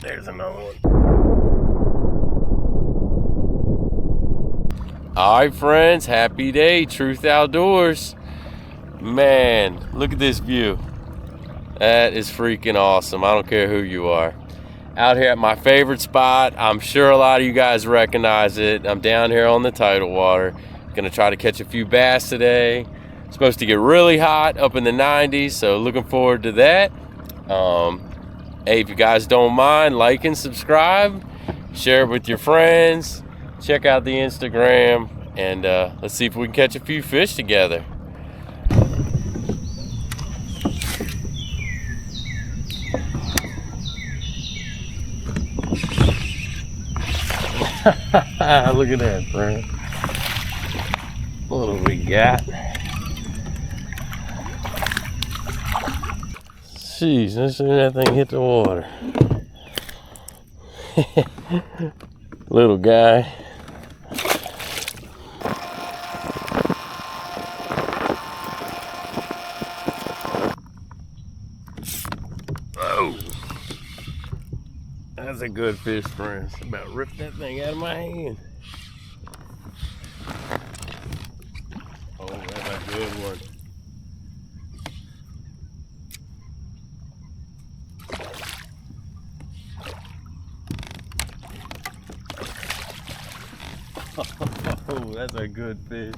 There's another one. All right, friends, happy day, Truth Outdoors. Man, look at this view. That is freaking awesome. I don't care who you are. Out here at my favorite spot. I'm sure a lot of you guys recognize it. I'm down here on the tidal water. Gonna try to catch a few bass today. It's supposed to get really hot, up in the 90s, so looking forward to that. Hey, if you guys don't mind, like and subscribe, share it with your friends, check out the Instagram, and let's see if we can catch a few fish together. Look at that, friend. What do we got? Jeez, let's see that thing hit the water. Little guy. Oh, that's a good fish, friends. About ripped that thing out of my hand. Oh, that's a good one. Oh, that's a good fish.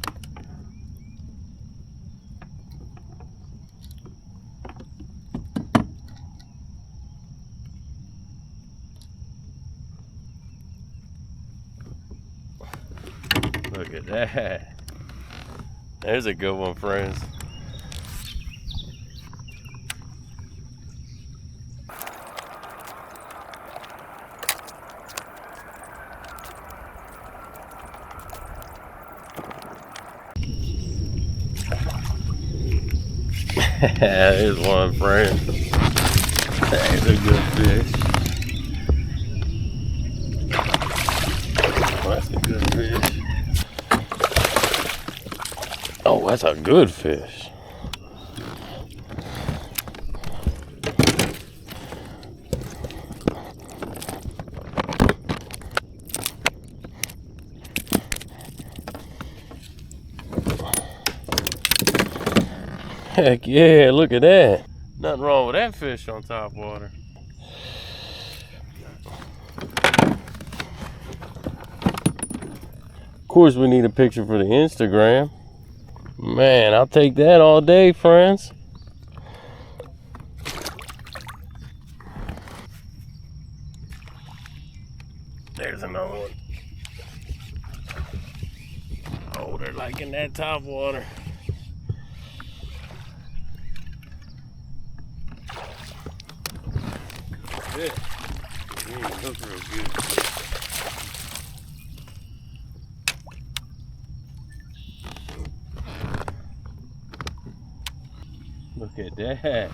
Look at that. There's a good one, friends. There's one, friend. That's a good fish. Oh, that's a good fish. Oh, that's a good fish. Heck yeah, look at that. Nothing wrong with that fish on top water. Of course, we need a picture for the Instagram. Man, I'll take that all day, friends. There's another one. Oh, they're like in that top water. Good. He ain't look real good. Look at that.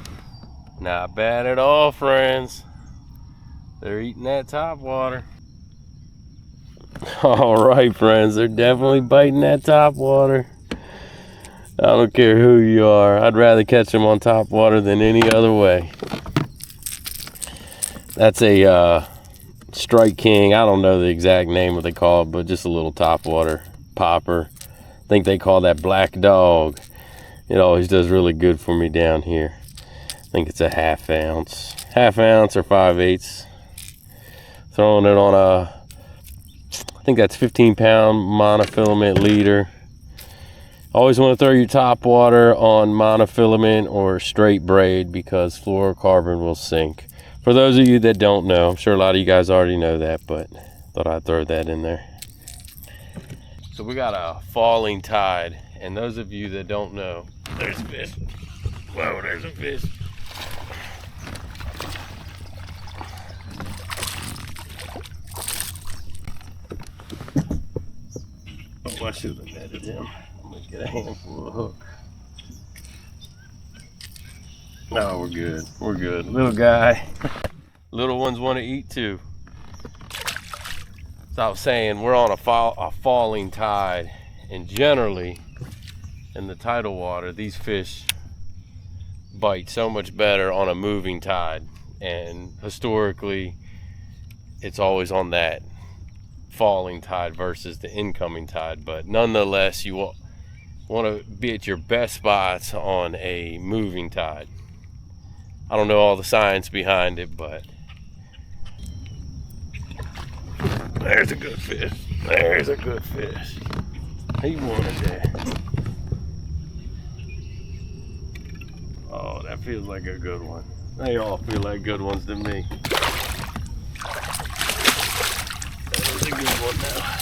Not bad at all, friends. They're eating that top water. All right, friends, they're definitely biting that top water. I don't care who you are. I'd rather catch them on top water than any other way. That's a Strike King. I don't know the exact name what they call it, but just a little topwater popper. I think they call that black dog. It always does really good for me down here. I think it's a half ounce or 5/8. Throwing it on a, I think that's 15-pound monofilament leader. Always want to throw your topwater on monofilament or straight braid because fluorocarbon will sink. For those of you that don't know, I'm sure a lot of you guys already know that, but thought I'd throw that in there. So we got a falling tide, and those of you that don't know, there's a fish. Whoa, there's a fish. Oh, I should have netted him. I'm gonna get a handful of hook. No, we're good. We're good. Little guy. Little ones want to eat too. So I was saying, we're on a falling tide, and generally in the tidal water, these fish bite so much better on a moving tide. And historically, it's always on that falling tide versus the incoming tide. But nonetheless, you want to be at your best spots on a moving tide. I don't know all the science behind it, but there's a good fish. There's a good fish. He wanted that. Oh, that feels like a good one. They all feel like good ones to me. That is a good one now.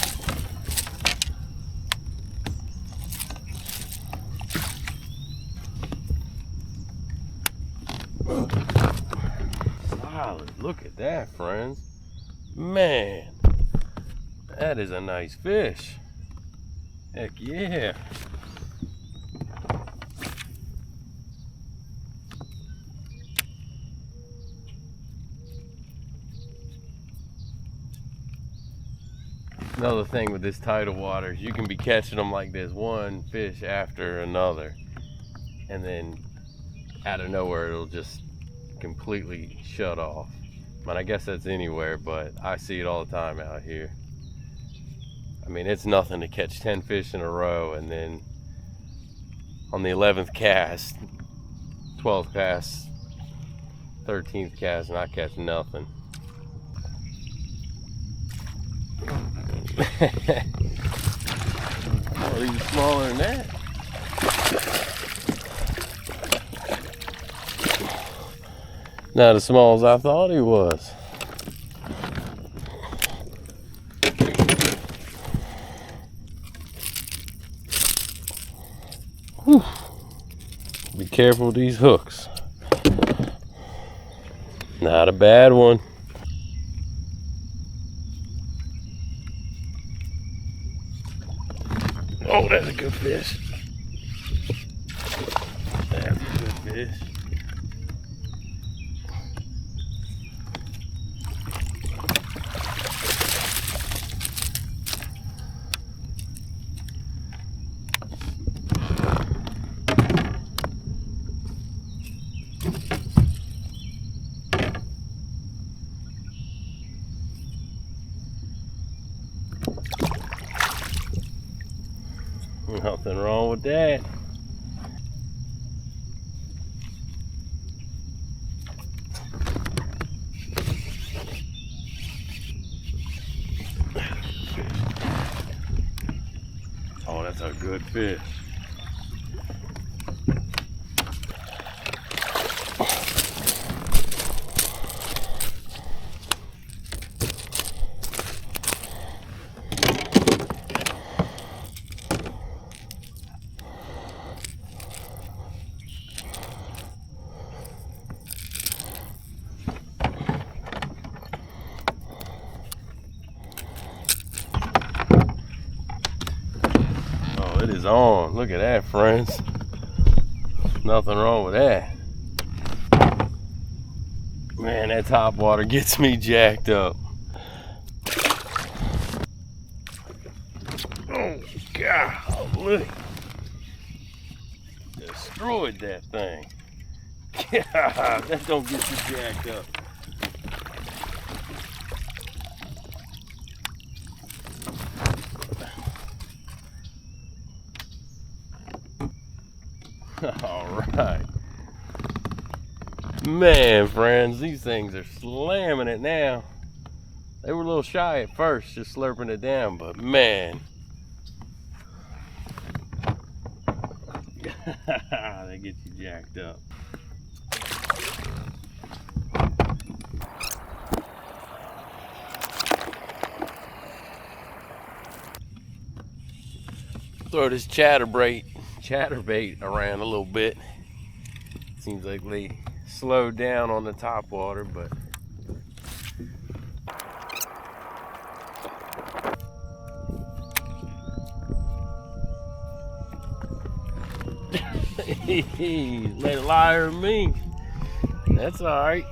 Solid. Look at that, friends. Man, that is a nice fish. Heck yeah. Another thing with this tidal water is you can be catching them like this, one fish after another, and then out of nowhere it'll just completely shut off. I mean, I guess that's anywhere, but I see it all the time out here. I mean, it's nothing to catch 10 fish in a row, and then on the 11th cast, 12th cast, 13th cast, and I catch nothing. Oh, he's smaller than that. Not as small as I thought he was. Whew. Be careful with these hooks. Not a bad one. Oh, that's a good fish. That's a good fish. Nothing wrong with that. Oh, that's a good fish. It is on. Look at that, friends. Nothing wrong with that. Man, that top water gets me jacked up. Oh, golly. Destroyed that thing. God, that don't get you jacked up. All right, man, friends, these things are slamming it now. They were a little shy at first, just slurping it down, but man, they get you jacked up. Throw this ChatterBait around a little bit. Seems like they slowed down on the top water, but made a liar of me. That's all right.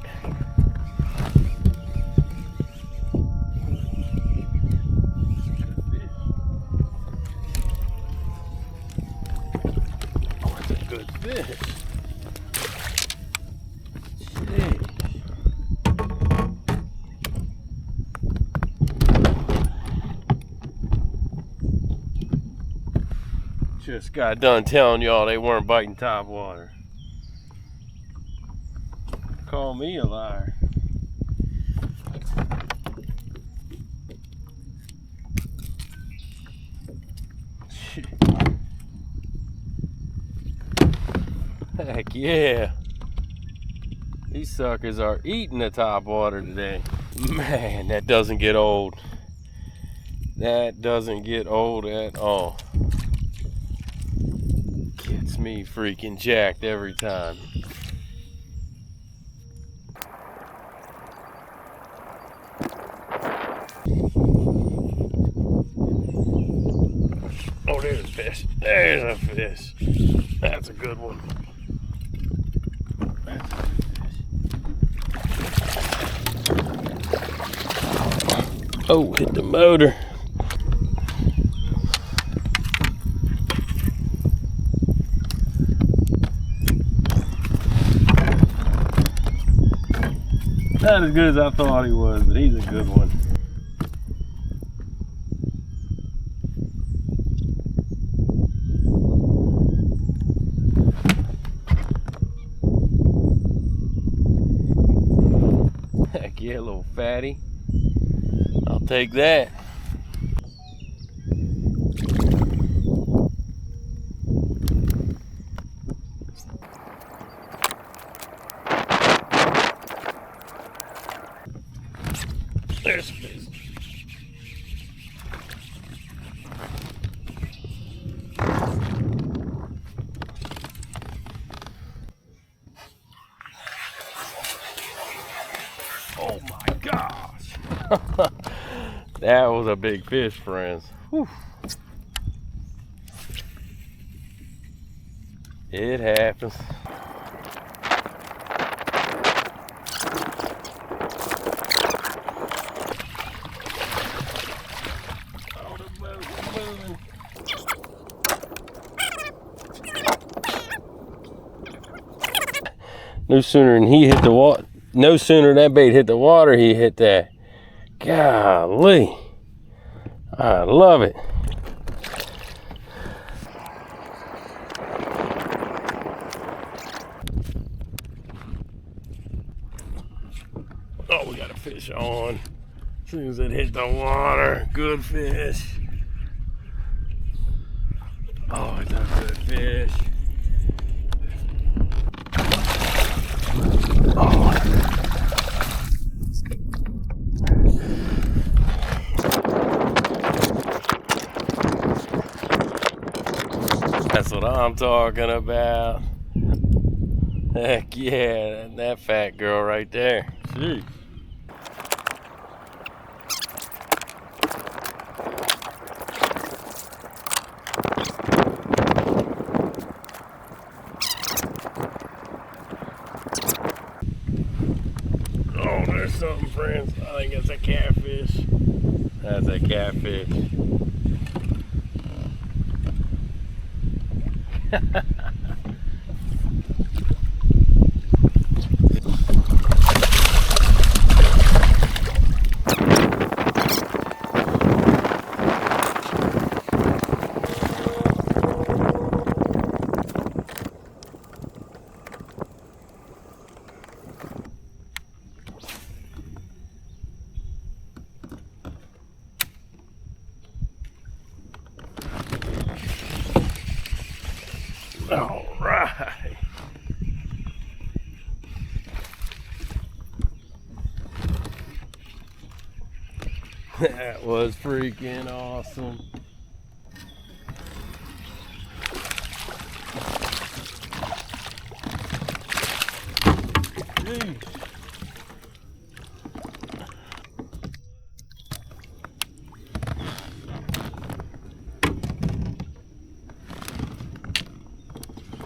Good fish. Jeez. Just got done telling y'all they weren't biting topwater. Call me a liar. Heck yeah. These suckers are eating the topwater today. Man, that doesn't get old. That doesn't get old at all. Gets me freaking jacked every time. Oh, there's a fish. There's a fish. That's a good one. That's a good fish. Oh, hit the motor. Not as good as I thought he was, but he's a good one. Heck yeah, little fatty. I'll take that. There's a fish. Oh my gosh. That was a big fish, friends. Whew. It happens. Oh, the boat's moving. No sooner than he hit the water, no sooner that bait hit the water, he hit that. Golly. I love it. Oh, we got a fish on. As soon as it hit the water, good fish. Oh, it's a good fish. Oh. That's what I'm talking about. Heck yeah, that fat girl right there. Jeez. Oh, there's something, friends. I think it's a catfish. That's a catfish. All right. That was freaking awesome. Jeez.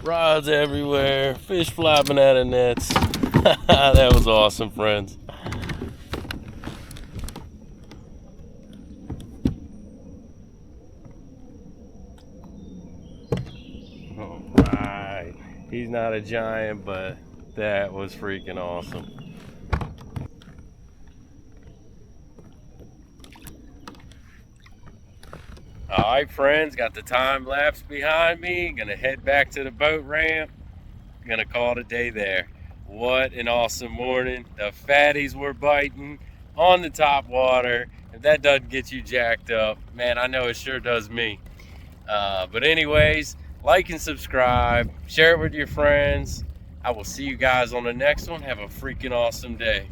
Rods everywhere, fish flopping out of nets. That was awesome, friends. All right. He's not a giant, but that was freaking awesome. All right, friends, got the time lapse behind me. Gonna head back to the boat ramp. Gonna call it a day there. What an awesome morning. The fatties were biting on the top water. If that doesn't get you jacked up, man, I know it sure does me. But anyways, like and subscribe, share it with your friends. I will see you guys on the next one. Have a freaking awesome day.